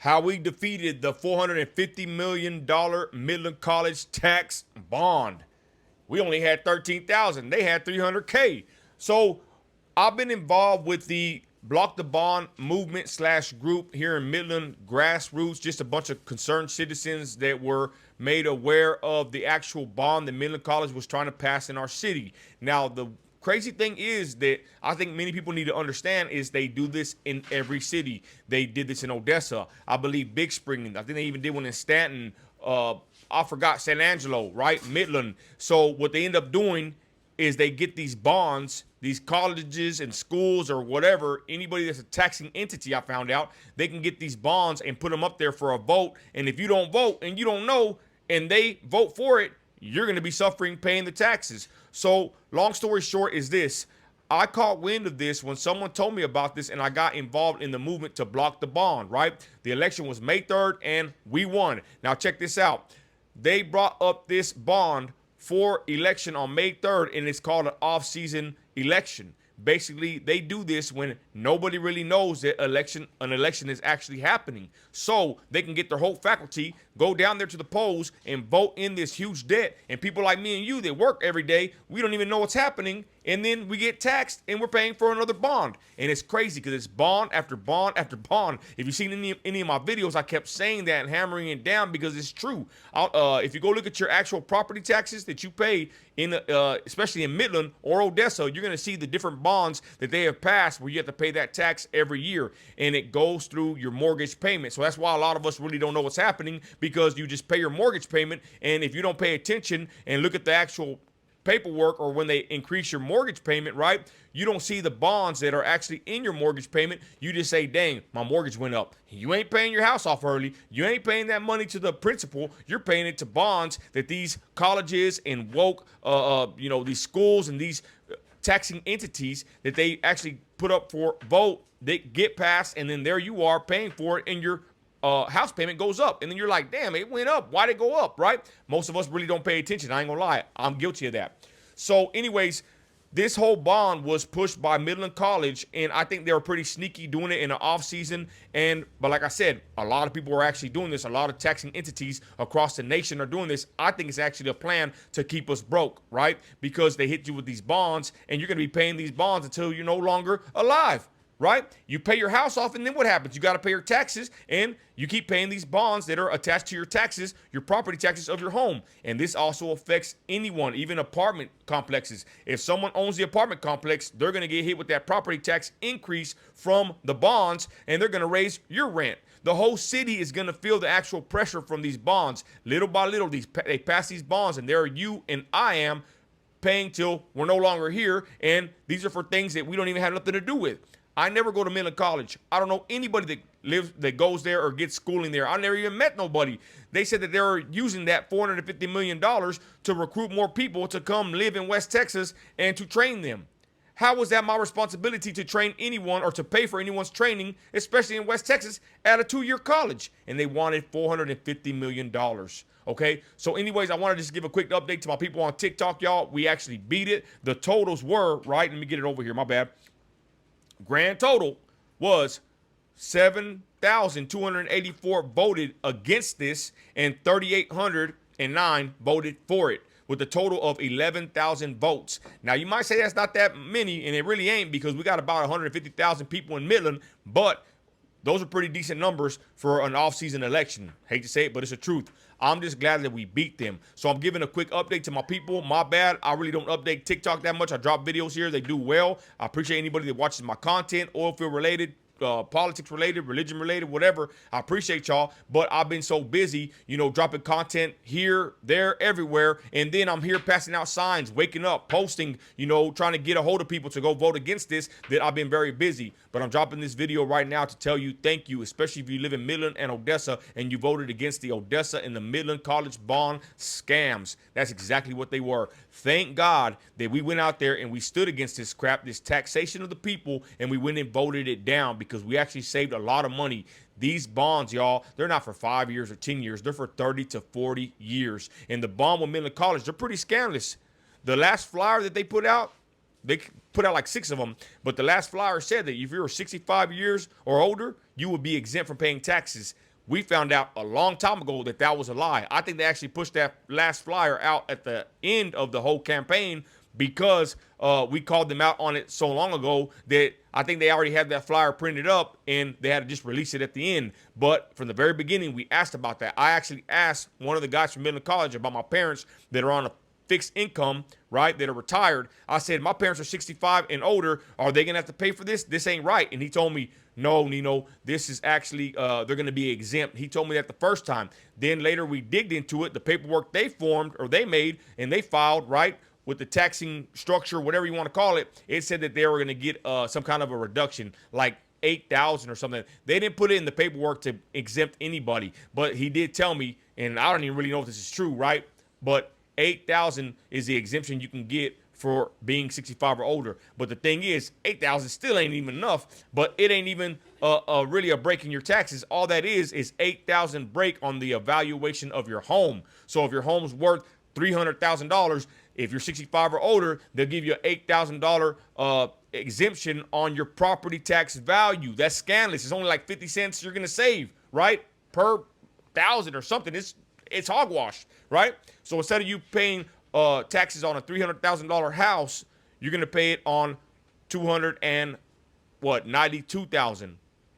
how we defeated the $450 million Midland College tax bond. We only had 13,000. They had 300K. So I've been involved with the Block the Bond movement slash group here in Midland, grassroots, just a bunch of concerned citizens that were made aware of the actual bond that Midland College was trying to pass in our city. Now, the crazy thing is that I think many people need to understand is they do this in every city. They did this in Odessa, I believe Big Spring. I think they even did one in Stanton. I forgot San Angelo, right? Midland. So what they end up doing is they get these bonds, these colleges and schools or whatever, anybody that's a taxing entity, I found out, they can get these bonds and put them up there for a vote. And if you don't vote and you don't know and they vote for it, you're going to be suffering paying the taxes. So long story short is this. I caught wind of this when someone told me about this and I got involved in the movement to block the bond, right? The election was May 3rd and we won. Now check this out. They brought up this bond for election on May 3rd, and it's called an off-season election. Basically, they do this when nobody really knows that an election is actually happening. So they can get their whole faculty, go down there to the polls, and vote in this huge debt. And people like me and you that work every day, we don't even know what's happening. And then we get taxed, and we're paying for another bond. And it's crazy because it's bond after bond after bond. If you've seen any of my videos, I kept saying that and hammering it down because it's true. If you go look at your actual property taxes that you pay, especially in Midland or Odessa, you're going to see the different bonds that they have passed where you have to pay that tax every year. And it goes through your mortgage payment. So that's why a lot of us really don't know what's happening, because you just pay your mortgage payment. And if you don't pay attention and look at the actual paperwork, or when they increase your mortgage payment, right, you don't see the bonds that are actually in your mortgage payment. You just say, dang, my mortgage went up. You ain't paying your house off early. You ain't paying that money to the principal. You're paying it to bonds that these colleges and woke, these schools and these taxing entities that they actually put up for vote, they get passed, and then there you are paying for it, and your house payment goes up. And then you're like, damn, it went up. Why'd it go up, right? Most of us really don't pay attention. I ain't gonna lie. I'm guilty of that. So anyways, this whole bond was pushed by Midland College, and I think they were pretty sneaky doing it in the off season. But like I said, a lot of people are actually doing this. A lot of taxing entities across the nation are doing this. I think it's actually a plan to keep us broke, right? Because they hit you with these bonds, and you're gonna be paying these bonds until you're no longer alive. Right? You pay your house off, and then what happens? You got to pay your taxes, and you keep paying these bonds that are attached to your taxes, your property taxes of your home. And this also affects anyone, even apartment complexes. If someone owns the apartment complex, they're going to get hit with that property tax increase from the bonds, and they're going to raise your rent. The whole city is going to feel the actual pressure from these bonds. Little by little, they pass these bonds, and there you and I am paying till we're no longer here, and these are for things that we don't even have nothing to do with. I never go to Midland College. I don't know anybody that goes there or gets schooling there. I never even met nobody. They said that they were using that $450 million to recruit more people to come live in West Texas and to train them. How was that my responsibility to train anyone or to pay for anyone's training, especially in West Texas, at a 2-year college? And they wanted $450 million. Okay, so anyways, I want to just give a quick update to my people on TikTok, y'all. We actually beat it. The totals were, right, let me get it over here, my bad. Grand total was 7,284 voted against this, and 3,809 voted for it, with a total of 11,000 votes. Now, you might say that's not that many, and it really ain't, because we got about 150,000 people in Midland, but those are pretty decent numbers for an off-season election. Hate to say it, but it's the truth. I'm just glad that we beat them. So I'm giving a quick update to my people. My bad. I really don't update TikTok that much. I drop videos here. They do well. I appreciate anybody that watches my content, oil field related, politics related, religion related, whatever. I appreciate y'all, but I've been so busy, dropping content here, there, everywhere, and then I'm here passing out signs, waking up, posting, trying to get a hold of people to go vote against this, that I've been very busy. But I'm dropping this video right now to tell you thank you, especially if you live in Midland and Odessa and you voted against the Odessa and the Midland College bond scams. That's exactly what they were. Thank God that we went out there and we stood against this crap, this taxation of the people, and we went and voted it down, because we actually saved a lot of money. These bonds, y'all, they're not for 5 years or 10 years. They're for 30 to 40 years. And the bond with Midland College, they're pretty scandalous. The last flyer that they put out, they put out like 6 of them, but the last flyer said that if you're 65 years or older, you would be exempt from paying taxes. We found out a long time ago that that was a lie. I think they actually pushed that last flyer out at the end of the whole campaign because we called them out on it so long ago that I think they already had that flyer printed up and they had to just release it at the end. But from the very beginning, we asked about that. I actually asked one of the guys from Midland College about my parents that are on a fixed income, right, that are retired. I said, my parents are 65 and older. Are they going to have to pay for this? This ain't right. And he told me, no, Nino, this is actually, they're going to be exempt. He told me that the first time. Then later we digged into it, the paperwork they formed or they made and they filed, right, with the taxing structure, whatever you want to call it. It said that they were going to get some kind of a reduction, like 8,000 or something. They didn't put it in the paperwork to exempt anybody, but he did tell me, and I don't even really know if this is true, right? But 8,000 is the exemption you can get for being 65 or older. But the thing is, 8,000 still ain't even enough, but it ain't even really a break in your taxes. All that is 8,000 break on the evaluation of your home. So if your home's worth $300,000, if you're 65 or older, they'll give you an $8,000 exemption on your property tax value. That's scandalous. It's only like 50 cents you're going to save, right? Per thousand or something. It's hogwash, right? So instead of you paying taxes on a $300,000 house, you're going to pay it on $92,000.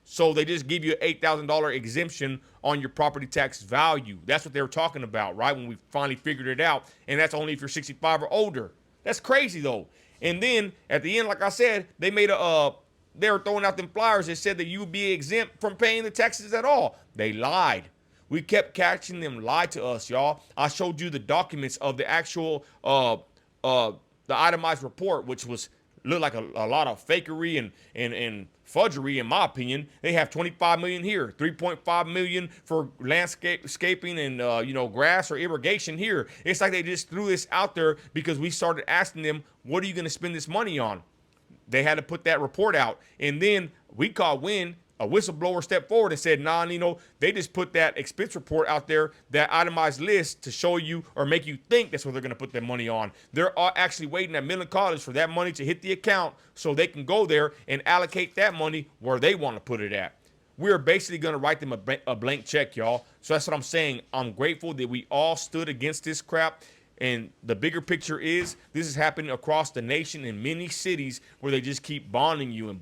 So they just give you an $8,000 exemption on your property tax value. That's what they were talking about, right? When we finally figured it out. And that's only if you're 65 or older. That's crazy though. And then at the end, like I said, they made they were throwing out them flyers that said that you would be exempt from paying the taxes at all. They lied. We kept catching them lie to us, y'all. I showed you the documents of the actual the itemized report, which looked like a lot of fakery and fudgery, in my opinion. They have 25 million here, 3.5 million for landscaping and grass or irrigation here. It's like they just threw this out there because we started asking them, what are you going to spend this money on? They had to put that report out, and then we caught wind. A whistleblower stepped forward and said, nah, they just put that expense report out there, that itemized list, to show you or make you think that's what they're going to put their money on. They're actually waiting at Midland College for that money to hit the account so they can go there and allocate that money where they want to put it at. We're basically going to write them a blank check, y'all. So that's what I'm saying. I'm grateful that we all stood against this crap. And the bigger picture is this is happening across the nation in many cities where they just keep bonding you and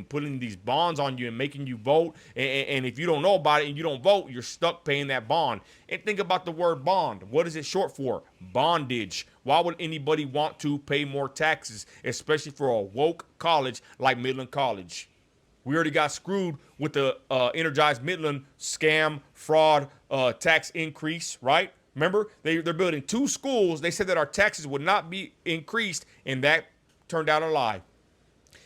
putting these bonds on you and making you vote. And if you don't know about it and you don't vote, you're stuck paying that bond. And think about the word bond. What is it short for? Bondage. Why would anybody want to pay more taxes, especially for a woke college like Midland College? We already got screwed with the Energized Midland scam, fraud, tax increase, right? Remember, they're building 2 schools. They said that our taxes would not be increased, and that turned out a lie.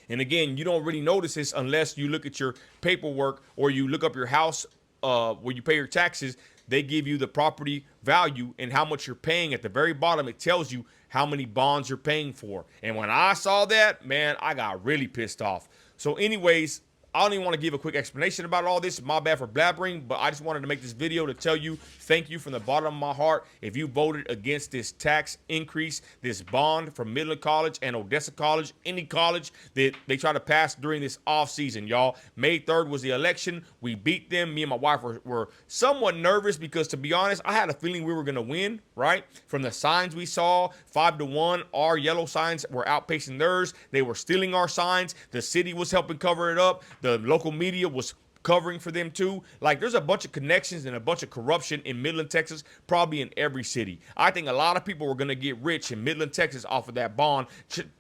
And again, you don't really notice this unless you look at your paperwork or you look up your house where you pay your taxes. They give you the property value and how much you're paying. At the very bottom, it tells you how many bonds you're paying for. And when I saw that, man, I got really pissed off. So anyways, I don't even want to give a quick explanation about all this. My bad for blabbering, but I just wanted to make this video to tell you thank you from the bottom of my heart if you voted against this tax increase, this bond from Midland College and Odessa College, any college that they try to pass during this off season, y'all. May 3rd was the election. We beat them. Me and my wife were somewhat nervous because, to be honest, I had a feeling we were going to win, right? From the signs we saw, 5-1, our yellow signs were outpacing theirs. They were stealing our signs. The city was helping cover it up. The local media was covering for them too. Like, there's a bunch of connections and a bunch of corruption in Midland, Texas, probably in every city. I think a lot of people were going to get rich in Midland, Texas off of that bond,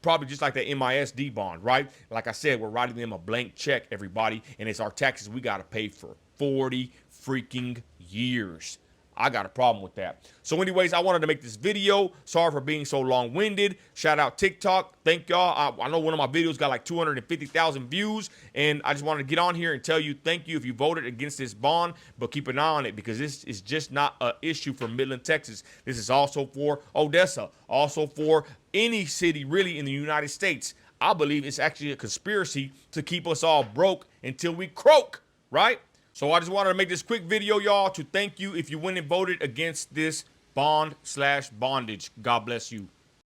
probably just like that MISD bond, right? Like I said, we're writing them a blank check, everybody, and it's our taxes we got to pay for 40 freaking years. I got a problem with that. So anyways, I wanted to make this video. Sorry for being so long-winded. Shout out TikTok. Thank y'all. I know one of my videos got like 250,000 views, and I just wanted to get on here and tell you thank you if you voted against this bond, but keep an eye on it because this is just not an issue for Midland, Texas. This is also for Odessa, also for any city really in the United States. I believe it's actually a conspiracy to keep us all broke until we croak, right? So I just wanted to make this quick video, y'all, to thank you if you went and voted against this bond/bondage. God bless you.